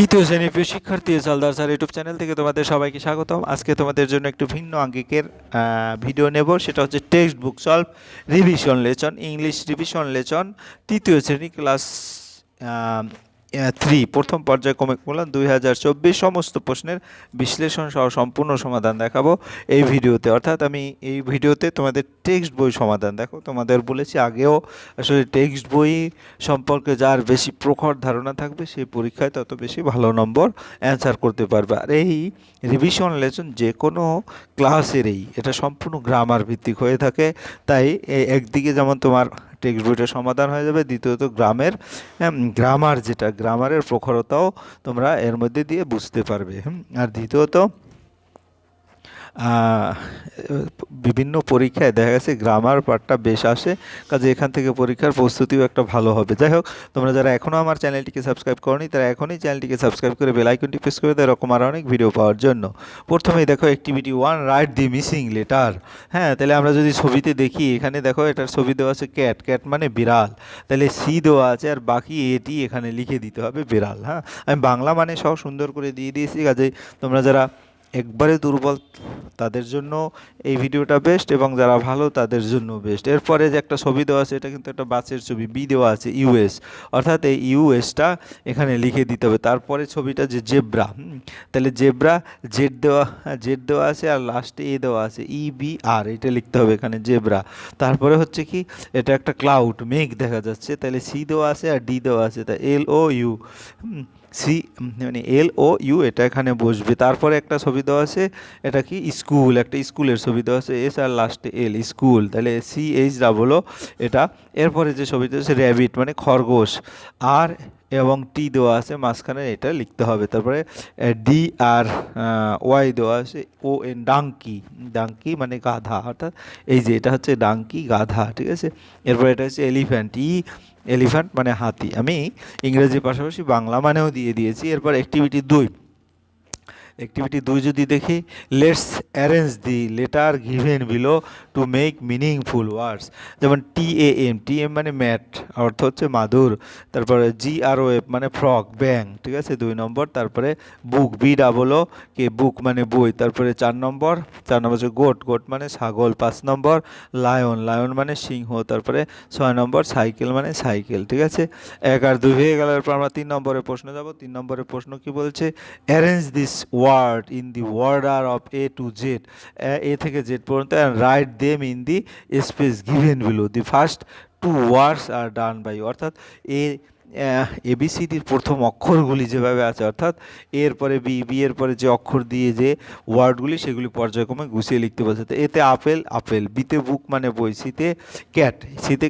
তৃতীয় শ্রেণীর প্রিয় শিক্ষার্থী সালদার স্যার ইউটিউব চ্যানেল থেকে তোমাদের সবাইকে স্বাগতম। আজকে তোমাদের জন্য একটু ভিন্ন আঙ্গিকের ভিডিও নেব। সেটা হচ্ছে text book solve revision lesson, English revision lesson, তৃতীয় শ্রেণী ক্লাস 3 প্রথম পর্যায় ক্রমিক মূল্যায়ন 2024 সমস্ত প্রশ্নের বিশ্লেষণ সহ সম্পূর্ণ সমাধান দেখাবো এই ভিডিওতে। অর্থাৎ আমি এই ভিডিওতে তোমাদের টেক্সট বই সমাধান দেখো। তোমাদের বলেছি আগেও, আসলে টেক্সট বই সম্পর্কে যার বেশি প্রখর ধারণা থাকবে সেই পরীক্ষায় তত বেশি ভালো নম্বর অ্যান্সার করতে পারবে। আর এই রিভিশন লেসন যে কোনো ক্লাসেরই এটা সম্পূর্ণ গ্রামার ভিত্তিক হয়ে থাকে। তাই একদিকে যেমন তোমার টেক্সট বইটা সমাধান হয়ে যাবে, দ্বিতীয়ত গ্রামার যেটা গ্রামারের প্রখরতাও তোমরা এর মধ্যে দিয়ে বুঝতে পারবে। আর দ্বিতীয়ত বিভিন্ন পরীক্ষায় দেখা গেছে গ্রামার পার্টটা বেশ আসে, কাজে এখান থেকে পরীক্ষার প্রস্তুতিও একটা ভালো হবে। যাই হোক, তোমরা যারা এখনও আমার চ্যানেলটিকে সাবস্ক্রাইব করনি তারা এখনই চ্যানেলটিকে সাবস্ক্রাইব করে বেল আইকনটি প্রেস করে দেয় এরকম আরও অনেক ভিডিও পাওয়ার জন্য। প্রথমেই দেখো activity 1, write the missing letter. হ্যাঁ, তাহলে আমরা যদি ছবিতে দেখি, এখানে দেখো এটার ছবি দেওয়া আছে ক্যাট, ক্যাট মানে বিড়াল, তাহলে সি দেওয়া আছে আর বাকি এটি এখানে লিখে দিতে হবে বিড়াল। হ্যাঁ, আমি বাংলা মানে সহ সুন্দর করে দিয়ে দিয়েছি, কাজেই তোমরা যারা একবারে দুর্বল তাদের জন্য এই ভিডিওটা বেস্ট, এবং যারা ভালো তাদের জন্য বেস্ট। এরপরে যে একটা ছবি দেওয়া আছে, এটা কিন্তু একটা বাসের ছবি, বি দেওয়া আছে ইউএস, অর্থাৎ এই ইউএসটা এখানে লিখে দিতে হবে। তারপরে ছবিটা যে জেব্রা, তাহলে জেব্রা জেড দেওয়া আছে আর লাস্টে এ দেওয়া আছে EBR, এটা লিখতে হবে এখানে জেব্রা। তারপরে হচ্ছে কি, এটা একটা ক্লাউড, মেঘ দেখা যাচ্ছে, তাহলে সি দেওয়া আছে আর ডি দেওয়া আছে, তা LOU, সি মানে LOU এটা এখানে বসবে। তারপরে একটা ছবি দেওয়া আছে, এটা কি স্কুল, একটা স্কুলের ছবি দেওয়া আছে, এস আর লাস্টে এল, স্কুল, তাহলে CHOO এটা। এরপরে যে ছবিটা আছে র্যাবিট মানে খরগোশ, আর এবং টি দেওয়া আছে মাঝখানে, এটা লিখতে হবে। তারপরে DRY দেওয়া আছে ON, ডাঙ্কি, ডাঙ্কি মানে গাধা, অর্থাৎ এই যে এটা হচ্ছে ডাঙ্কি গাধা, ঠিক আছে। এরপরে এটা হচ্ছে এলিফ্যান্ট, এলিফ্যান্ট মানে হাতি। আমি ইংরেজির পাশাপাশি বাংলা মানেও দিয়ে দিয়েছি। এরপর অ্যাক্টিভিটি 2 যদি দেখি, let's arrange the letter given below to make meaningful ওয়ার্ডস। যেমন TAM মানে ম্যাট, অর্থ হচ্ছে মাদুর। তারপরে GROF মানে ফ্রক, ব্যাং, ঠিক আছে 2 নম্বর। তারপরে বুক, BOOK বুক মানে বই। তারপরে 4 নম্বর হচ্ছে গোট, গোট মানে ছাগল। 5 নম্বর লায়ন, লায়ন মানে সিংহ। তারপরে 6 নম্বর সাইকেল মানে সাইকেল, ঠিক আছে। 1 আর 2 হয়ে গেল। এরপর আমরা 3 নম্বরের প্রশ্ন যাব। 3 নম্বরের প্রশ্ন কি বলছে, arrange this word in the order of A to Z, A থেকে Z পর্যন্ত, and write them in the space given below. The first 2 words are done by, অর্থাৎ ABCDর প্রথম অক্ষরগুলি যেভাবে আছে, অর্থাৎ এরপরে বি এর পরে যে অক্ষর দিয়ে যে ওয়ার্ডগুলি সেগুলি পর্যায়ক্রমে গুছিয়ে লিখতে বলছে। তো এতে আপেল, আপেল, বিতে বুক মানে বই, সিতে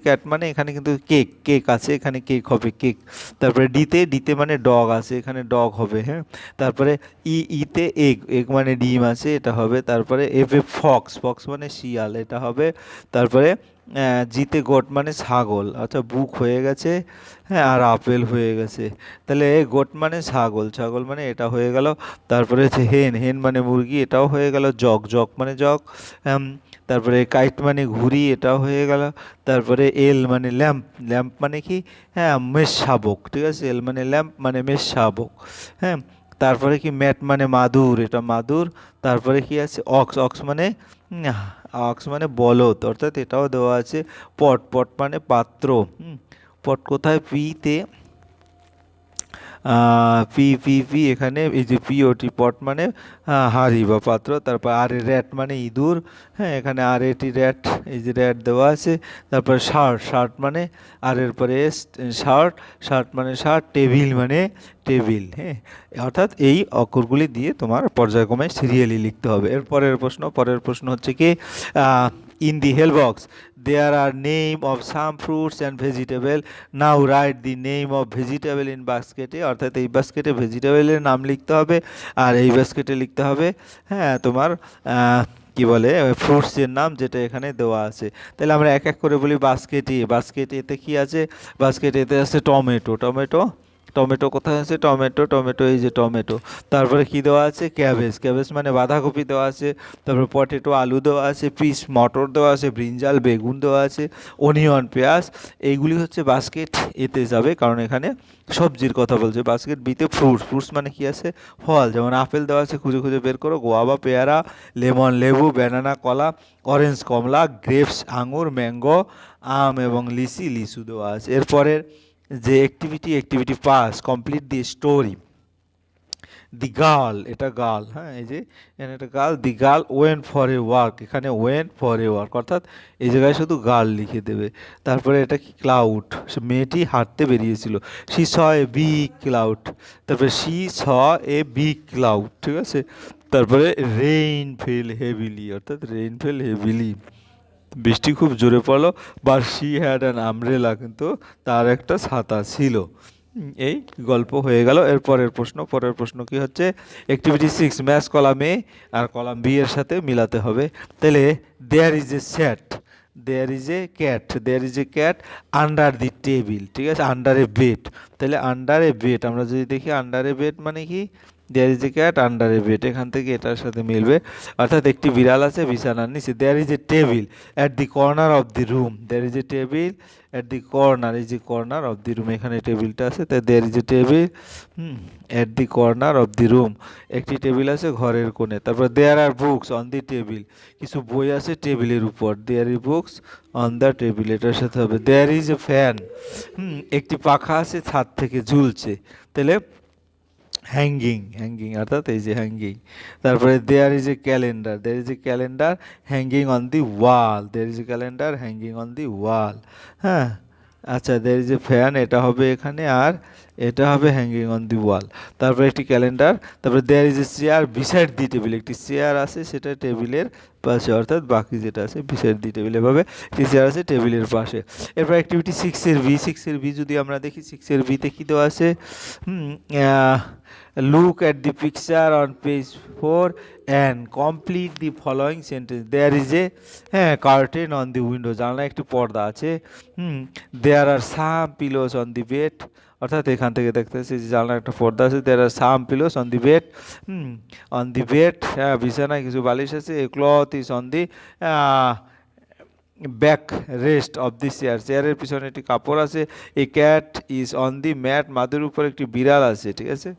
ক্যাট মানে এখানে কিন্তু কেক আছে, এখানে কেক হবে কেক। তারপরে ডিতে মানে ডগ আছে, এখানে ডগ হবে। হ্যাঁ, তারপরে ইতে এগ মানে ডিম আছে, এটা হবে। তারপরে এফে ফক্স মানে শিয়াল, এটা হবে। তারপরে জিতে গোট মানে ছাগল, আচ্ছা বুক হয়ে গেছে। হ্যাঁ, আর আপেল হয়ে গেছে, তাহলে গোট মানে ছাগল, ছাগল মানে এটা হয়ে গেল। তারপরে হচ্ছে হেন মানে মুরগি, এটাও হয়ে গেল। জগ মানে জগ। তারপরে কাইট মানে ঘুড়ি, এটাও হয়ে গেল। তারপরে এল মানে ল্যাম্প মানে কি, হ্যাঁ মেষ শাবক, ঠিক আছে। এল মানে ল্যাম্প মানে মেষ শাবক। হ্যাঁ, তারপরে কি ম্যাট মানে মাদুর, এটা মাদুর। তারপরে কি আছে অক্স মানে বলদ, অর্থাৎ এটাও দেওয়া আছে। পট মানে পাত্র। পট কোথায়, পিতে পি এখানে এই যে POT, পট মানে হাঁড়ি বা পাত্র। তারপর আর র্যাট মানে ইঁদুর। হ্যাঁ, এখানে RAT র্যাট, এই যে র্যাট দেওয়া আছে। তারপর শার্ট মানে আর এরপরে শার্ট মানে শার্ট, টেবিল মানে টেবিল। হ্যাঁ, অর্থাৎ এই অক্ষরগুলি দিয়ে তোমার পর্যায়ক্রমে সিরিয়ালি লিখতে হবে। পরের প্রশ্ন হচ্ছে কি, in the hell box there are name of some fruits and vegetable, now write the name of vegetable in basket, অর্থাৎ এই বাস্কেটে ভেজিটেবলের নাম লিখতে হবে, আর এই বাস্কেটে লিখতে হবে হ্যাঁ তোমার কি বলে ফ্রুটসের নাম, যেটা এখানে দেওয়া আছে। তাহলে আমরা এক এক করে বলি। বাস্কেট এতে কি আছে, বাস্কেট এতে আছে টমেটো, টমেটো কোথায় আছে? টমেটো, টমেটো, এই যে টমেটো। তারপরে কি দেওয়া আছে? ক্যাবেজ, ক্যাবেজ মানে বাঁধাকপি দেওয়া আছে। তারপরে পটেটো, আলু দেওয়া আছে। পিস মটর দেওয়া আছে। ব্রিঞ্জাল, বেগুন দেওয়া আছে। অনিয়ন, পেঁয়াজ। এইগুলি হচ্ছে বাস্কেট এতে যাবে, কারণ এখানে সবজির কথা বলছে। বাস্কেট বিতে ফ্রুটস, ফ্রুটস মানে কি আছে? ফল, যেমন আপেল দেওয়া আছে, খুঁজে খুঁজে বের করো। গোয়াবা, পেয়ারা, লেমন, লেবু, ব্যানানা, কলা, অরেঞ্জ, কমলা, গ্রেপস, আঙুর, ম্যাঙ্গো, আম এবং লিচি, লিচু দেওয়া আছে। এরপরের যে activity, activity pass, complete the story. The girl, এটা গার্ল, হ্যাঁ, এই যে এখানে একটা girl. The girl went for a work, এখানে ওয়েন ফর এ ওয়ার্ক, অর্থাৎ এই জায়গায় শুধু গার্ল লিখে দেবে। তারপরে এটা কি? ক্লাউড, সে মেয়েটি হাঁটতে বেরিয়েছিল। She saw a big cloud. তারপরে she saw a big cloud, ঠিক আছে। তারপরে রেইন ফেল হেভিলি, অর্থাৎ রেইন ফেল হেভিলি, বৃষ্টি খুব জোরে পড়লো। বা শি হ্যাড অ্যান আমব্রেলা, কিন্তু তার একটা ছাতা ছিল। এই গল্প হয়ে গেল। এর পরের প্রশ্ন, পরের প্রশ্ন কি হচ্ছে? অ্যাক্টিভিটি 6, ম্যাচ কলাম এ আর কলাম বি এর সাথে মিলাতে হবে। তাহলে there is a sat, there is a cat, there is a cat under the table, ঠিক আছে, আন্ডার এ বেড। তাহলে আন্ডার এ বেড আমরা যদি দেখি, আন্ডার এ বেড মানে কি? There is a cat under a bed, এখান থেকে এটার সাথে মিলবে। অর্থাৎ একটি বিড়াল আছে বিছানার নিচে। There is a table at the corner of the room, there is a table at the corner, এই যে কর্নার অফ দি রুম, এখানে টেবিলটা আছে, তাই there is a table at the corner of the room, একটি table আছে ঘরের কোণে। তারপর there are books on the table, কিছু বই আছে টেবিলের উপর। There is books on the table, এটার সাথে হবে। দেয়ার ইজ এ ফ্যান, একটি পাখা আছে ছাদ থেকে ঝুলছে। তাহলে হ্যাঙ্গিং, হ্যাঙ্গিং, অর্থাৎ এই যে হ্যাঙ্গিং। তারপরে there is a calendar, there is a calendar hanging on the wall, there is a calendar hanging on the wall, হ্যাঁ। আচ্ছা, দেয়ার ইজ এ ফ্যান, এটা হবে এখানে, আর এটা হবে হ্যাঙ্গিং অন দি ওয়াল। তারপরে একটি ক্যালেন্ডার। তারপরে there is a chair beside the table, একটি চেয়ার আছে সেটা টেবিলের পাশে, অর্থাৎ বাকি যেটা আছে বিসাইড দি টেবিল, এভাবে একটি চেয়ার আছে টেবিলের পাশে। এরপর অ্যাক্টিভিটি 6-এর বি, 6-এর বি যদি আমরা দেখি, 6-এর বিতে কী দেওয়া আছে? Look at the picture on page 4 and complete the following sentence. There is a, হ্যাঁ, কার্টেন অন দি উইন্ডো, জানলায় একটি পর্দা আছে। There are some pillows on the bed, অর্থাৎ এখান থেকে দেখতেছি যে জানলায় একটা পর্দা আছে। There are some pillows on the bed, on the bed, হ্যাঁ, বিছানায় কিছু বালিশ আছে। A cloth is on the back rest of the chair, চেয়ারের পিছনে একটি কাপড় আছে। A cat is on the mat, মাদের উপর একটি বিড়াল আছে, ঠিক আছে।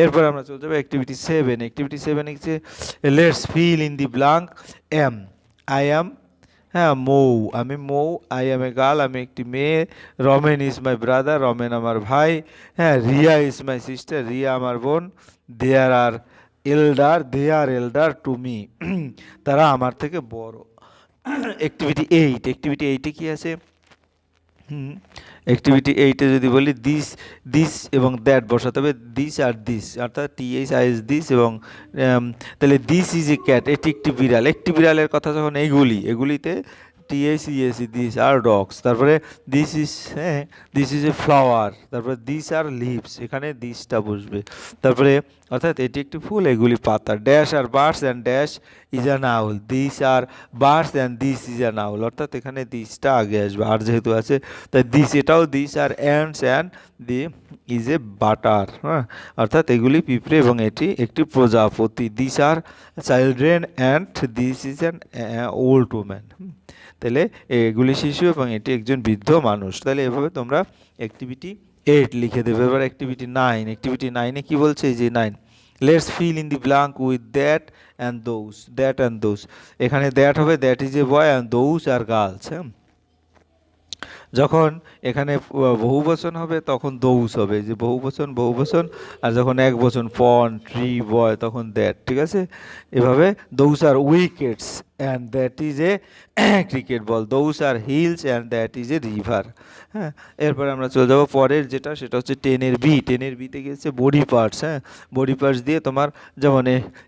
এরপর আমরা চলে যাবো অ্যাক্টিভিটি 7, অ্যাক্টিভিটি 7 হচ্ছে let's fill in the blank. Am, I am, হ্যাঁ, মৌ, আমি মৌ। আই অ্যাম এ গার্ল, আমি একটি মেয়ে। Ramen is my brother, Ramen আমার ভাই। হ্যাঁ, Riya is my sister, Riya আমার বোন। দেয়ার আর এল্ডার, দে আর এল্ডার টু মি, তারা আমার থেকে বড়। অ্যাক্টিভিটি 8, অ্যাক্টিভিটি 8-এ কি আছে? অ্যাক্টিভিটি 8-এ যদি বলি দিস, দিস এবং দ্যাট বসাতে হবে। দিস আর দিস, অর্থাৎ THIS দিস, এবং তাহলে দিস ইজ এ ক্যাট, এটি একটি বিড়াল। একটি বিড়ালের কথা যখন এইগুলি, এগুলিতে THES, দিস আর ডগস। তারপরে দিস ইজ, হ্যাঁ, দিস ইজ এ ফ্লাওয়ার। তারপরে দিস আর লিভস, এখানে দিসটা বসবে। তারপরে অর্থাৎ এটি একটি ফুল, এগুলি পাতা। Dash are birds and dash is an owl, this are birds and this is an owl, অর্থাৎ এখানে দিসটা আগে আসবে, আর যেহেতু আছে তাই দিস, এটাও this are ants and the is a butter, হ্যাঁ, অর্থাৎ এগুলি পিঁপড়ে এবং এটি একটি প্রজাপতি। This are children and this is an old woman, তাহলে এগুলি শিশু এবং এটি একজন বৃদ্ধ মানুষ। তাহলে এভাবে তোমরা অ্যাক্টিভিটি 8 লিখে দেবে। এবার অ্যাক্টিভিটি 9, অ্যাক্টিভিটি 9-এ কী বলছে? এই যে 9, let's fill in the blank with that and those, that and those, এখানে দ্যাট হবে, that is A boy, and those are girls, হ্যাঁ। যখন এখানে বহুবচন হবে তখন দৌস হবে, যে বহুবচন বহুবচন, আর যখন এক বচন পন, ট্রি, বয়, তখন দ্যাট, ঠিক আছে। এভাবে those are wickets and that is a cricket ball, those are hills and that is a river, হ্যাঁ। এরপরে আমরা চলে যাবো পরের যেটা, সেটা হচ্ছে 10-এর বি। 10-এর বিতে গিয়েছে বডি পার্টস, হ্যাঁ। বডি পার্টস দিয়ে তোমার যেমন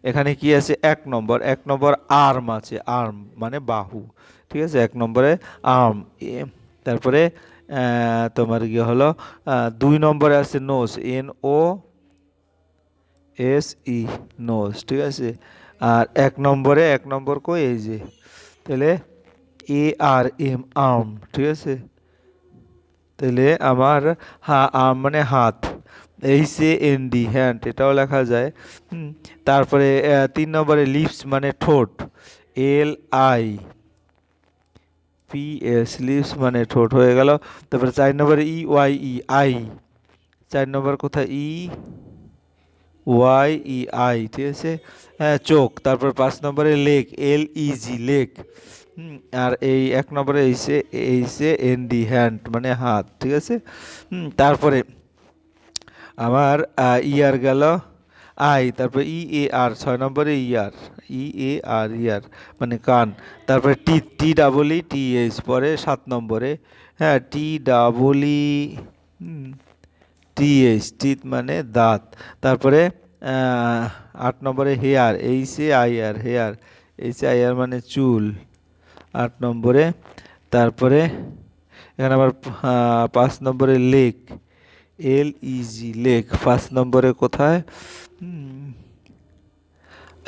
এখানে কি আছে? 1 নম্বর আর্ম আছে, আর্ম মানে বাহু, ঠিক আছে। 1 নম্বরে আর্ম। তারপরে তোমার গিয়ে হলো 2 নম্বরে আছে নোজ, NOSE, নোজ, ঠিক আছে। আর 1 নম্বর কই? এই যে, তাহলে ARM, আর্ম, ঠিক আছে। তাহলে আমার আর্ম মানে হাত, HAND হ্যান্ড এটাও লেখা যায়। তারপরে 3 নম্বরে লিপস মানে ঠোঁট, LIPS লিপস মানে ঠোঁট হয়ে গেল। তারপরে 4 নম্বরে EYE আই, 4 নম্বর কোথায় EYEI, ঠিক আছে, হ্যাঁ চোখ। তারপর 5 নম্বরে লেগ, LEG লেগ। আর এই 1 নম্বরে HAND হ্যান্ড মানে হাত, ঠিক আছে। তারপরে আমার ইয়ার গেল আই, তারপরে EAR 6 নম্বরে ইয়ার মানে কান। তারপরে TEETH পরে 7 নম্বরে, হ্যাঁ TEETH মানে দাঁত। তারপরে 8 নম্বরে হেয়ার, HAIR মানে চুল, 8 নম্বরে। তারপরে এখানে আবার 5 নম্বরে লেগ, LEG লেগ, 5 নম্বরে কোথায়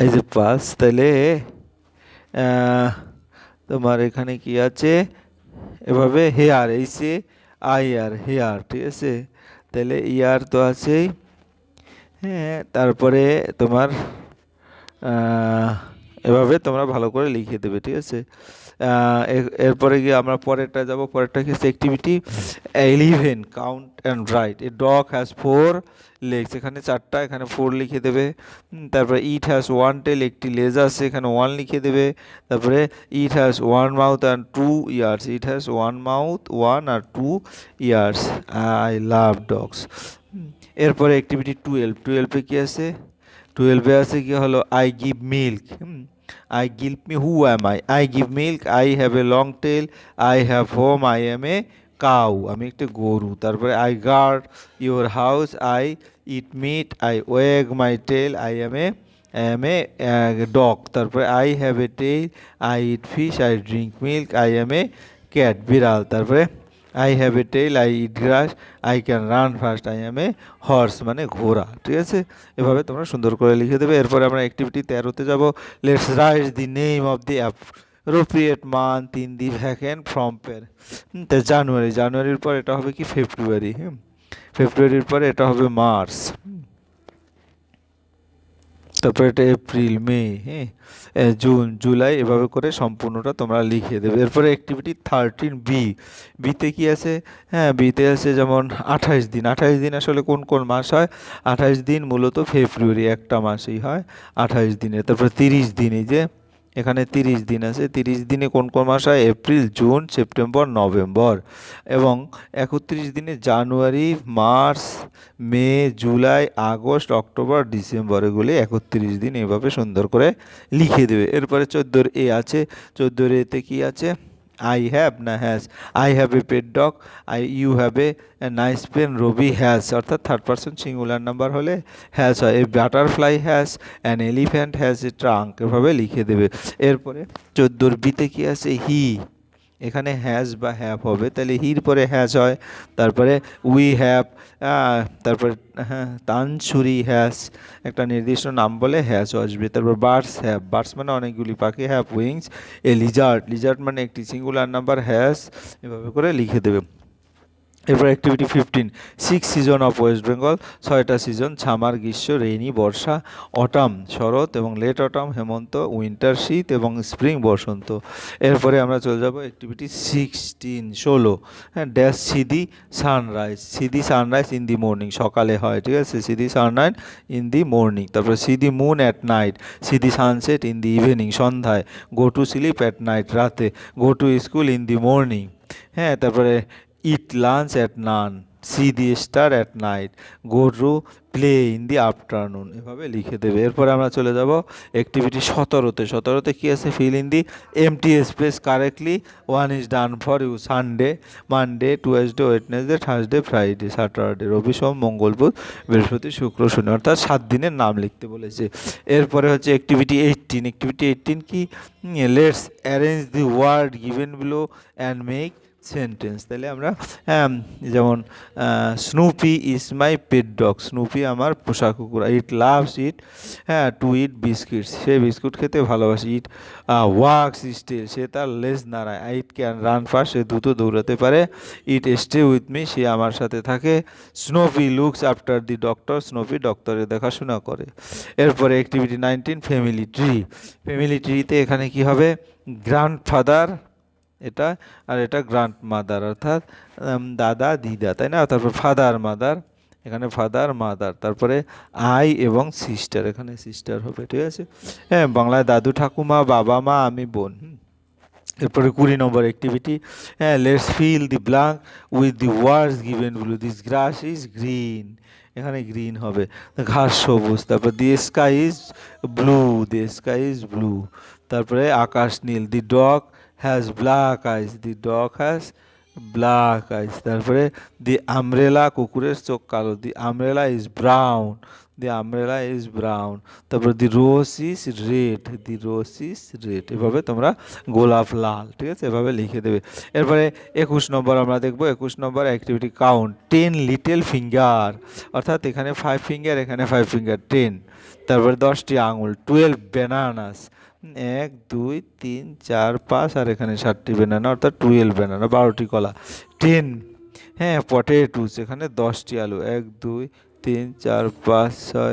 এই যে 5, তাহলে তোমার এখানে কি আছে এভাবে হেয়ার, HAIR হেয়ার, ঠিক আছে। তাহলে ইয়ার তো আছেই, হ্যাঁ। তারপরে তোমার এভাবে তোমরা ভালো করে লিখে দেবে, ঠিক আছে। এরপরে গিয়ে আমরা পরেরটা যাব। পরেরটা কি activity 11 count and right. A dog has 4 legs, এখানে 4টা, এখানে 4 লিখে দেবে। তারপরে ইট হ্যাজ 1 টেল, একটি লেজ আছে, এখানে 1 লিখে দেবে। তারপরে it has 1 mouth and 2 ears, it has 1 mouth 1 আর 2 ইয়ার্স, আই লাভ ডগস। এরপরে অ্যাক্টিভিটি 12 কি আছে, 12 আছে কি হলো I give milk, I give me who am I give milk, I have a long tail, I have home, I am a cow, আমি একটা গরু। তারপরে I guard your house, I eat meat, I wag my tail, I am a dog. তারপরে I have a tail, I eat fish, I drink milk, I am a cat বিড়াল। তারপরে I have a tail, I eat grass, I can run fast, I am a horse মানে ঘোড়া, ঠিক আছে। এভাবে তোমরা সুন্দর করে লিখে দেবে। এরপরে আমরা অ্যাক্টিভিটি 13-তে যাব। Let's write the name of the appropriate month in the vacant from পের। তো জানুয়ারির পর এটা হবে কি ফেব্রুয়ারি, ফেব্রুয়ারির পরে এটা হবে মার্চ, তারপরে এটা এপ্রিল, মে, হ্যাঁ জুন, জুলাই, এভাবে করে সম্পূর্ণটা তোমরা লিখে দেবে। এরপরে অ্যাক্টিভিটি 13 বিতে কি আছে, হ্যাঁ বিতে আছে যেমন 28 দিন। 28 দিন আসলে কোন কোন মাস হয়, 28 দিন মূলত ফেব্রুয়ারি একটা মাসেই হয় 28 দিনে। তারপরে 30 দিন, এই যে এখানে 30 দিন আছে, 30 দিনে কোন কোন মাস হয়, এপ্রিল, জুন, সেপ্টেম্বর, নভেম্বর। এবং 31 দিনে জানুয়ারি, মার্চ, মে, জুলাই, আগস্ট, অক্টোবর, ডিসেম্বর, এগুলি 31 দিন এভাবে সুন্দর করে লিখে দেবে। এরপরে 14 এ আছে, 14 এতে কি আছে, আই হ্যাভ না has, I have a pet dog, you have a nice pen, Rabi has, অর্থাৎ থার্ড পারসন সিঙ্গুলার নাম্বার হলে হ্যাজ হয়। A butterfly has, an elephant has a trunk, এভাবে লিখে দেবে। এরপরে 14 বিতে কি আছে, হি, এখানে হ্যাজ বা হ্যাভ হবে, তাহলে হির পরে হ্যাজ হয়। তারপরে উই হ্যাভ, তারপরে হ্যাঁ তানছুরি হ্যাজ, একটা নির্দিষ্ট নাম বলে হ্যাজ আসবে। তারপর বার্ডস হ্যাভ, বার্ডস মানে অনেকগুলি পাখি, হ্যাভ উইংস। এ লিজার্ড মানে একটি সিঙ্গুলার নাম্বার, হ্যাজ, এভাবে করে লিখে দেবে। এরপর activity 15 6 season of West Bengal, 6টা সিজন, সামার, গ্রীষ্ম, রেইনি বর্ষা, অটাম শরৎ এবং লেট অটাম হেমন্ত, উইন্টার শীত এবং স্প্রিং বসন্ত। এরপরে আমরা চলে যাব অ্যাক্টিভিটি 16 হ্যাঁ dash see the sunrise in the morning, সকালে হয়, ঠিক আছে, see the sunrise in the morning. তারপরে see the moon at night, see the sunset in the evening, সন্ধ্যায়। Go to sleep at night, রাতে। Go to school in the morning, হ্যাঁ। তারপরে eat lunch at noon, see the star at night, go to play in the afternoon, এভাবে লিখে দেবে। এরপরে আমরা চলে যাব অ্যাক্টিভিটি 17-তে কি আছে, fill in the empty space correctly, 1 is done for you, Sunday, Monday, Tuesday, Wednesday, Thursday, Friday, Saturday, রবি, সোম, মঙ্গল, বুধ, বৃহস্পতি, শুক্র, শনি, অর্থাৎ 7 দিনের নাম লিখতে বলেছে। এরপরে হচ্ছে অ্যাক্টিভিটি 18 কি, let's arrange the word given below and make sentence. তাহলে আমরা যেমন Snoopy is my pet dog, Snoopy আমার পোষা কুকুর। ইট লাভস ইট, হ্যাঁ, টু ইট বিস্কিটস, সে বিস্কুট খেতে ভালোবাসে। ইট ওয়াক্স স্টিল, সে তার লেজ নাড়ায়। ইট ক্যান রান ফাস্ট, সে দ্রুত দৌড়াতে পারে। ইট স্টে উইথ মি, সে আমার সাথে থাকে। Snoopy looks after the doctor, Snoopy ডক্টরের দেখাশোনা করে। এরপরে অ্যাক্টিভিটি 19 ফ্যামিলি ট্রি। ফ্যামিলি ট্রিতে এখানে কি হবে, গ্র্যান্ডফাদার এটা, আর এটা গ্র্যান্ড মাদার, অর্থাৎ দাদা দিদা, তাই না? তারপর ফাদার মাদার, এখানে ফাদার মাদার, তারপরে আই এবং সিস্টার, এখানে সিস্টার হবে, ঠিক আছে? হ্যাঁ, বাংলায় দাদু ঠাকুমা, বাবা মা, আমি বোন। এরপরে 20 নম্বর অ্যাক্টিভিটি, হ্যাঁ, let's fill the blank with the words given blue. This grass is green, এখানে গ্রিন হবে, ঘাস সবুজ। তারপর the sky is blue, the sky is blue. তারপরে আকাশ নীল। The dog has black eyes, the dog has black eyes. তারপরে the umbrella, কুকুরের চোখ কালো। The umbrella is brown, the umbrella is brown. তারপর the rose is red, the rose is red. এভাবে তোমরা গোলাপ লাল, ঠিক আছে, এভাবে লিখে দেবে। এরপরে 21 নম্বর আমরা দেখবো। 21 নম্বর অ্যাক্টিভিটি কাউন্ট 10 লিটল ফিঙ্গার, অর্থাৎ এখানে 5 ফিঙ্গার, এখানে 5 ফিঙ্গার, 10। তারপরে 10টি আঙুল। 12 ব্যানানাস, 1 2 3 4 5, আর এখানে 7টি ব্যানানা, অর্থাৎ 12 ব্যানানা, 12টি কলা। 10, হ্যাঁ, পটেটোস, এখানে 10টি আলু। 1 2 3 4 5 6